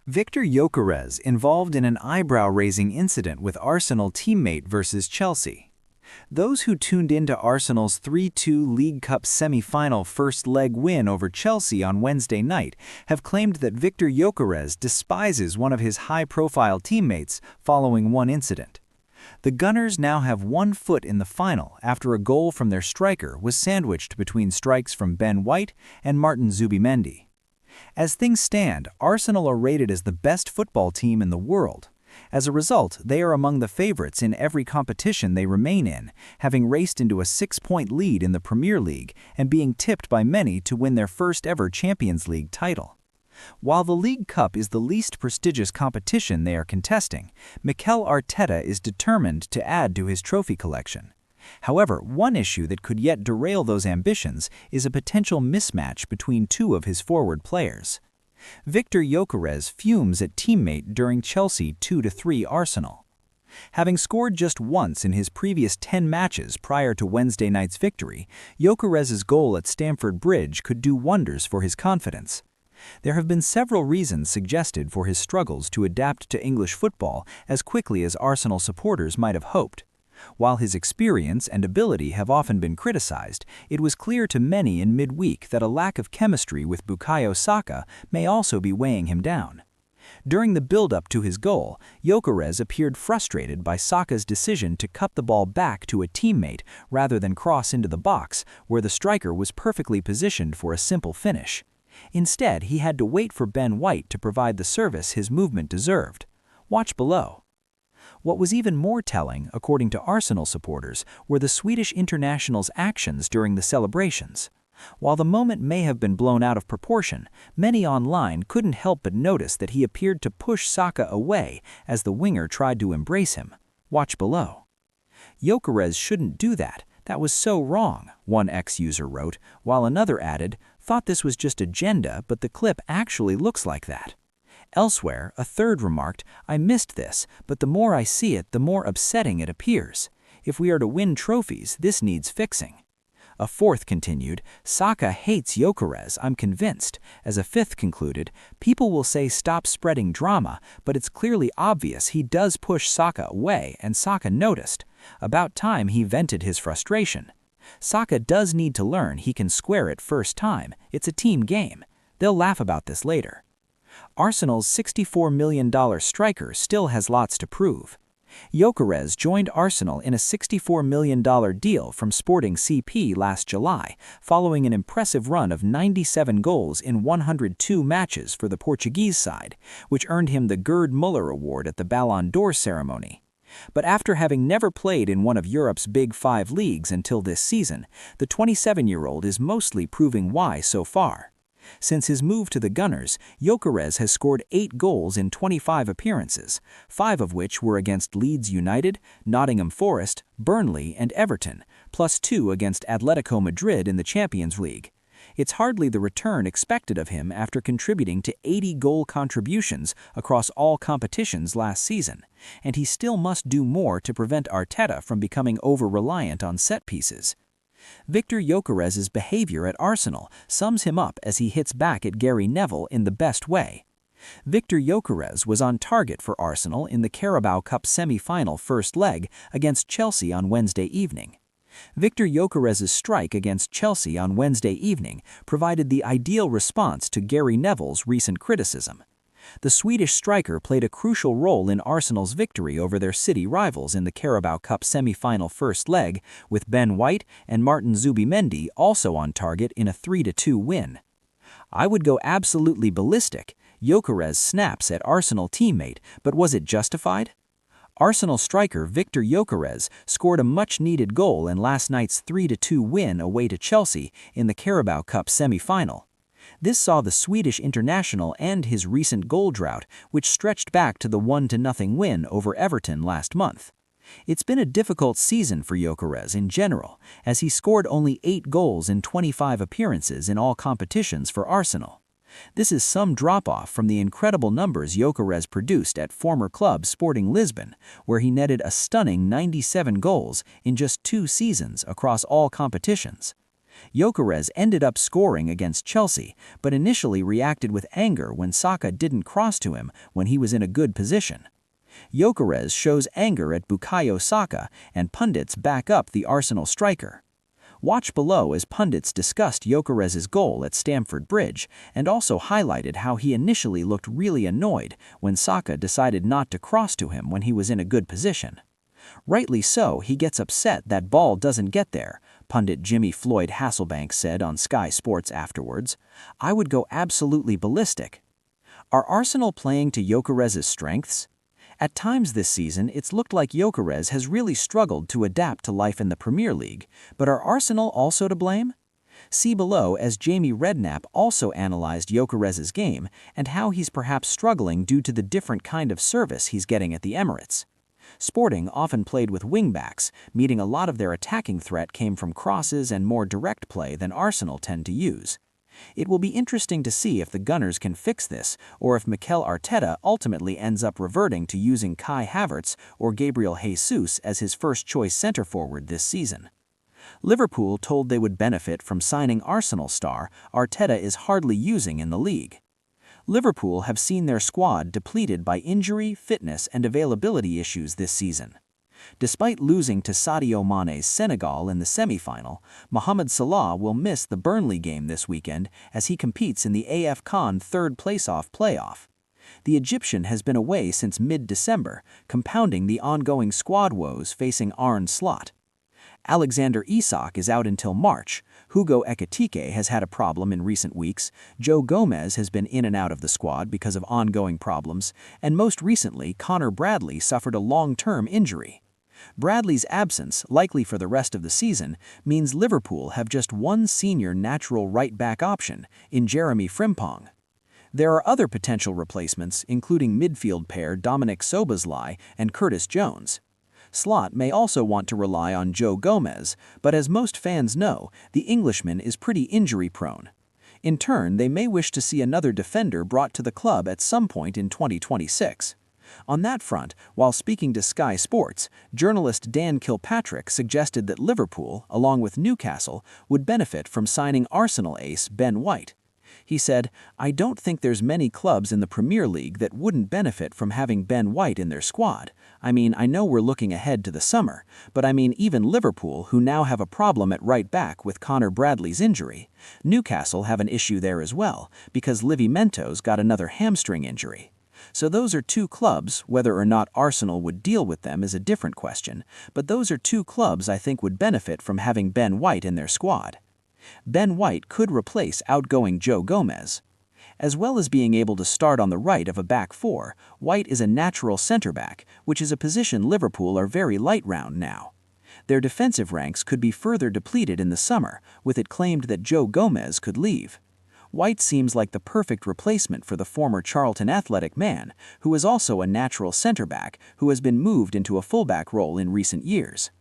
Viktor Gyokeres involved in an eyebrow-raising incident with Arsenal teammate versus Chelsea. Those who tuned into Arsenal's 3-2 League Cup semi-final first-leg win over Chelsea on Wednesday night have claimed that Viktor Gyokeres despises one of his high-profile teammates following one incident. The Gunners now have one foot in the final after a goal from their striker was sandwiched between strikes from Ben White and Martin Zubimendi. As things stand, Arsenal are rated as the best football team in the world. As a result, they are among the favorites in every competition they remain in, having raced into a 6-point lead in the Premier League and being tipped by many to win their first-ever Champions League title. While the League Cup is the least prestigious competition they are contesting, Mikel Arteta is determined to add to his trophy collection. However, one issue that could yet derail those ambitions is a potential mismatch between two of his forward players. Viktor Gyokeres fumes at teammate during Chelsea 2-3 Arsenal. Having scored just once in his previous 10 matches prior to Wednesday night's victory, Gyokeres' goal at Stamford Bridge could do wonders for his confidence. There have been several reasons suggested for his struggles to adapt to English football as quickly as Arsenal supporters might have hoped. While his experience and ability have often been criticized, it was clear to many in midweek that a lack of chemistry with Bukayo Saka may also be weighing him down. During the build-up to his goal, Gyokeres appeared frustrated by Saka's decision to cut the ball back to a teammate rather than cross into the box, where the striker was perfectly positioned for a simple finish. Instead, he had to wait for Ben White to provide the service his movement deserved. Watch below. What was even more telling, according to Arsenal supporters, were the Swedish international's actions during the celebrations. While the moment may have been blown out of proportion, many online couldn't help but notice that he appeared to push Saka away as the winger tried to embrace him. Watch below. "Gyokeres shouldn't do that. That was so wrong," one ex-user wrote, while another added, "Thought this was just agenda, but the clip actually looks like that." Elsewhere, a third remarked, "I missed this, but the more I see it, the more upsetting it appears. If we are to win trophies, this needs fixing." A fourth continued, "Saka hates Gyokeres, I'm convinced." As a fifth concluded, "People will say stop spreading drama, but it's clearly obvious he does push Saka away and Saka noticed. About time he vented his frustration. Saka does need to learn he can square it first time. It's a team game. They'll laugh about this later." Arsenal's $64 million striker still has lots to prove. Gyokeres joined Arsenal in a $64 million deal from Sporting CP last July, following an impressive run of 97 goals in 102 matches for the Portuguese side, which earned him the Gerd Müller Award at the Ballon d'Or ceremony. But after having never played in one of Europe's Big Five leagues until this season, the 27-year-old is mostly proving why so far. Since his move to the Gunners, Gyokeres has scored 8 goals in 25 appearances, 5 of which were against Leeds United, Nottingham Forest, Burnley, and Everton, plus 2 against Atletico Madrid in the Champions League. It's hardly the return expected of him after contributing to 80 goal contributions across all competitions last season, and he still must do more to prevent Arteta from becoming over-reliant on set pieces. Viktor Gyokeres' behavior at Arsenal sums him up as he hits back at Gary Neville in the best way. Viktor Gyokeres was on target for Arsenal in the Carabao Cup semi-final first leg against Chelsea on Wednesday evening. Viktor Gyokeres' strike against Chelsea on Wednesday evening provided the ideal response to Gary Neville's recent criticism. The Swedish striker played a crucial role in Arsenal's victory over their city rivals in the Carabao Cup semi-final first leg, with Ben White and Martin Zubimendi also on target in a 3-2 win. "I would go absolutely ballistic." Gyokeres snaps at Arsenal teammate, but was it justified? Arsenal striker Viktor Gyokeres scored a much-needed goal in last night's 3-2 win away to Chelsea in the Carabao Cup semi-final. This saw the Swedish international end his recent goal drought, which stretched back to the 1-0 win over Everton last month. It's been a difficult season for Gyokeres in general, as he scored only 8 goals in 25 appearances in all competitions for Arsenal. This is some drop-off from the incredible numbers Gyokeres produced at former club Sporting Lisbon, where he netted a stunning 97 goals in just 2 seasons across all competitions. Gyokeres ended up scoring against Chelsea, but initially reacted with anger when Saka didn't cross to him when he was in a good position. Gyokeres shows anger at Bukayo Saka, and pundits back up the Arsenal striker. Watch below as pundits discussed Gyokeres' goal at Stamford Bridge and also highlighted how he initially looked really annoyed when Saka decided not to cross to him when he was in a good position. Rightly so, he gets upset that ball doesn't get there, pundit Jimmy Floyd Hasselbank said on Sky Sports afterwards. I would go absolutely ballistic. Are Arsenal playing to Gyokeres' strengths? At times this season, it's looked like Gyokeres has really struggled to adapt to life in the Premier League, but are Arsenal also to blame? See below as Jamie Redknapp also analyzed Gyokeres' game and how he's perhaps struggling due to the different kind of service he's getting at the Emirates. Sporting often played with wingbacks, meaning a lot of their attacking threat came from crosses and more direct play than Arsenal tend to use. It will be interesting to see if the Gunners can fix this, or if Mikel Arteta ultimately ends up reverting to using Kai Havertz or Gabriel Jesus as his first-choice centre-forward this season. Liverpool told they would benefit from signing Arsenal star Arteta is hardly using in the league. Liverpool have seen their squad depleted by injury, fitness, and availability issues this season. Despite losing to Sadio Mane's Senegal in the semi-final, Mohamed Salah will miss the Burnley game this weekend as he competes in the AFCON third place-off playoff. The Egyptian has been away since mid-December, compounding the ongoing squad woes facing Arne Slot. Alexander Isak is out until March, Hugo Ekitike has had a problem in recent weeks, Joe Gomez has been in and out of the squad because of ongoing problems, and most recently Connor Bradley suffered a long-term injury. Bradley's absence, likely for the rest of the season, means Liverpool have just one senior natural right-back option in Jeremy Frimpong. There are other potential replacements, including midfield pair Dominic Szoboszlai and Curtis Jones. Slot may also want to rely on Joe Gomez, but as most fans know, the Englishman is pretty injury-prone. In turn, they may wish to see another defender brought to the club at some point in 2026. On that front, while speaking to Sky Sports, journalist Dan Kilpatrick suggested that Liverpool, along with Newcastle, would benefit from signing Arsenal ace Ben White. He said, I don't think there's many clubs in the Premier League that wouldn't benefit from having Ben White in their squad. I mean, I know we're looking ahead to the summer, but I mean even Liverpool, who now have a problem at right back with Connor Bradley's injury. Newcastle have an issue there as well, because Livimento's got another hamstring injury. So those are two clubs. Whether or not Arsenal would deal with them is a different question, but those are two clubs I think would benefit from having Ben White in their squad. Ben White could replace outgoing Joe Gomez. As well as being able to start on the right of a back four, White is a natural centre-back, which is a position Liverpool are very light round now. Their defensive ranks could be further depleted in the summer, with it claimed that Joe Gomez could leave. White seems like the perfect replacement for the former Charlton Athletic man, who is also a natural centre-back who has been moved into a fullback role in recent years.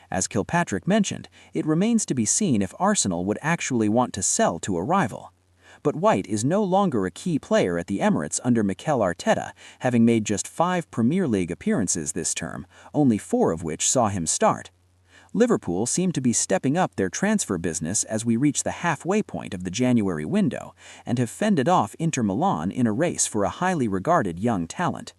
As Kilpatrick mentioned, it remains to be seen if Arsenal would actually want to sell to a rival. But White is no longer a key player at the Emirates under Mikel Arteta, having made just 5 Premier League appearances this term, only 4 of which saw him start. Liverpool seem to be stepping up their transfer business as we reach the halfway point of the January window, and have fended off Inter Milan in a race for a highly regarded young talent.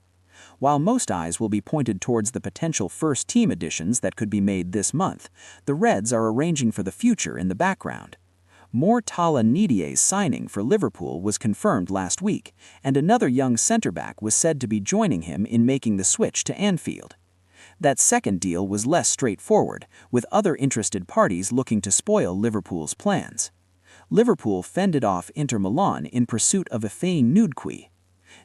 While most eyes will be pointed towards the potential first-team additions that could be made this month, the Reds are arranging for the future in the background. Mortala Ndie's signing for Liverpool was confirmed last week, and another young centre-back was said to be joining him in making the switch to Anfield. That second deal was less straightforward, with other interested parties looking to spoil Liverpool's plans. Liverpool fended off Inter Milan in pursuit of Ifeanyi Ndidi.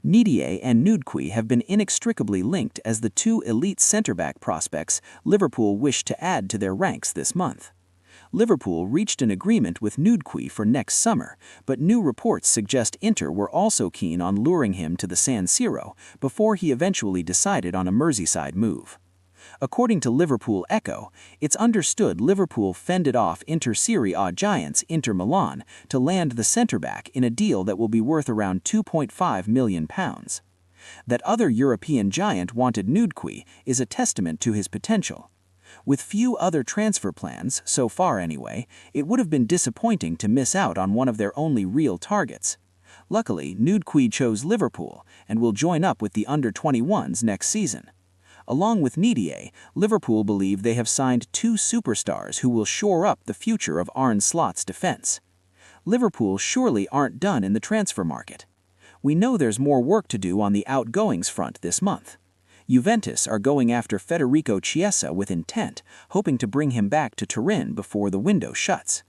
Ndidi and Ndidi have been inextricably linked as the 2 elite centre-back prospects Liverpool wished to add to their ranks this month. Liverpool reached an agreement with Ndidi for next summer, but new reports suggest Inter were also keen on luring him to the San Siro before he eventually decided on a Merseyside move. According to Liverpool Echo, it's understood Liverpool fended off Inter Serie A giants Inter Milan to land the centre-back in a deal that will be worth around £2.5 million. That other European giant wanted Ndidi is a testament to his potential. With few other transfer plans, so far anyway, it would have been disappointing to miss out on one of their only real targets. Luckily, Nudquid chose Liverpool and will join up with the under-21s next season. Along with Nidier, Liverpool believe they have signed 2 superstars who will shore up the future of Arne Slot's defense. Liverpool surely aren't done in the transfer market. We know there's more work to do on the outgoings front this month. Juventus are going after Federico Chiesa with intent, hoping to bring him back to Turin before the window shuts.